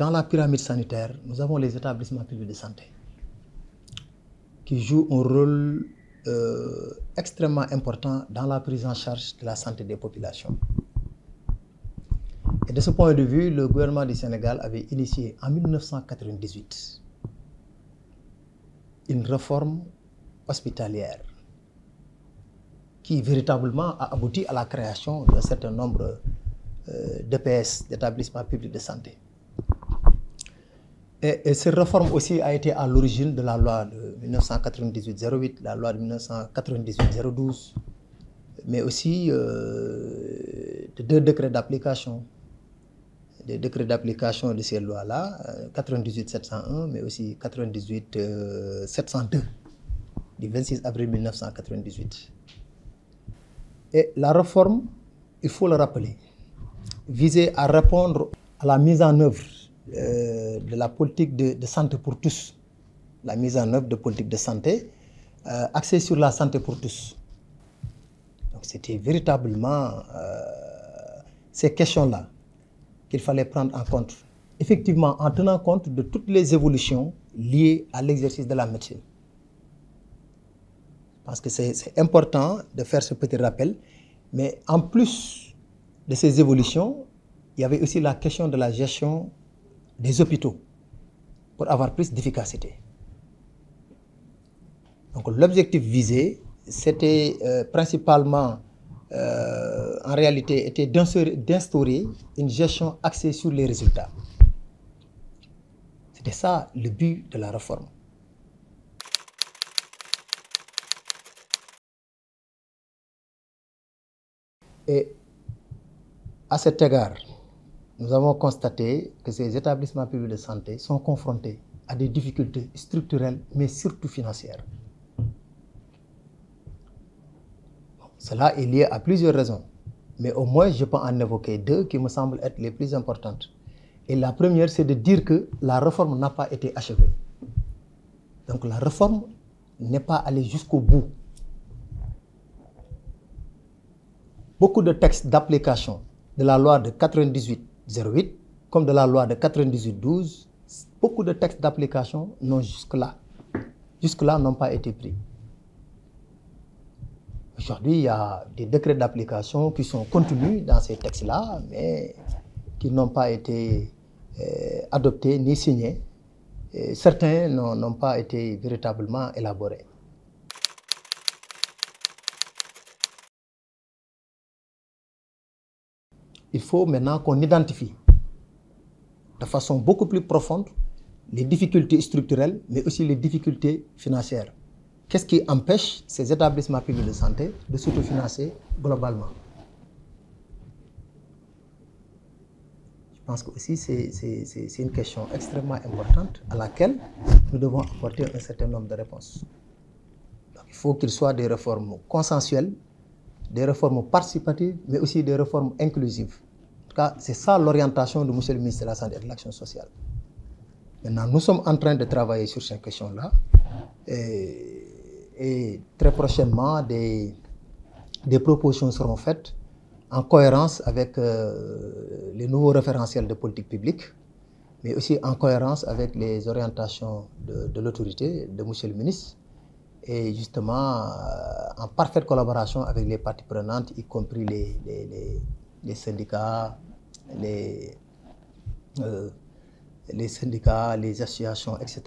dans la pyramide sanitaire, nous avons les établissements publics de santé qui jouent un rôle extrêmement important dans la prise en charge de la santé des populations. Et de ce point de vue, le gouvernement du Sénégal avait initié en 1998 une réforme hospitalière qui véritablement a abouti à la création d'un certain nombre d'EPS, d'établissements publics de santé. Et cette réforme aussi a été à l'origine de la loi de 1998-08, la loi de 1998-012, mais aussi de deux décrets d'application. Des décrets d'application de ces lois-là, 98-701, mais aussi 98-702, du 26 avril 1998. Et la réforme, il faut le rappeler, visait à répondre à la mise en œuvre de la politique de santé pour tous, la mise en œuvre de politique de santé axée sur la santé pour tous. Donc c'était véritablement ces questions-là qu'il fallait prendre en compte, effectivement en tenant compte de toutes les évolutions liées à l'exercice de la médecine. Parce que c'est important de faire ce petit rappel, mais en plus de ces évolutions, il y avait aussi la question de la gestion des hôpitaux pour avoir plus d'efficacité. Donc l'objectif visé, c'était principalement, en réalité, était d'instaurer une gestion axée sur les résultats. C'était ça le but de la réforme. Et à cet égard, nous avons constaté que ces établissements publics de santé sont confrontés à des difficultés structurelles, mais surtout financières. Cela est lié à plusieurs raisons, mais au moins je peux en évoquer deux qui me semblent être les plus importantes. Et la première, c'est de dire que la réforme n'a pas été achevée. Donc la réforme n'est pas allée jusqu'au bout. Beaucoup de textes d'application de la loi de 98-08, comme de la loi de 98-12, beaucoup de textes d'application n'ont jusque-là n'ont pas été pris. Aujourd'hui, il y a des décrets d'application qui sont contenus dans ces textes-là, mais qui n'ont pas été adoptés ni signés. Et certains n'ont pas été véritablement élaborés. Il faut maintenant qu'on identifie de façon beaucoup plus profonde les difficultés structurelles, mais aussi les difficultés financières. Qu'est-ce qui empêche ces établissements publics de santé de s'autofinancer globalement? Je pense que aussi c'est une question extrêmement importante à laquelle nous devons apporter un certain nombre de réponses. Donc, il faut qu'il soit des réformes consensuelles, des réformes participatives, mais aussi des réformes inclusives. En tout cas, c'est ça l'orientation de M. le ministre de la Santé et de l'Action sociale. Maintenant, nous sommes en train de travailler sur ces questions-là. Et très prochainement, des propositions seront faites en cohérence avec les nouveaux référentiels de politique publique, mais aussi en cohérence avec les orientations de l'autorité, de M. le ministre, et justement en parfaite collaboration avec les parties prenantes, y compris les syndicats, les associations, etc.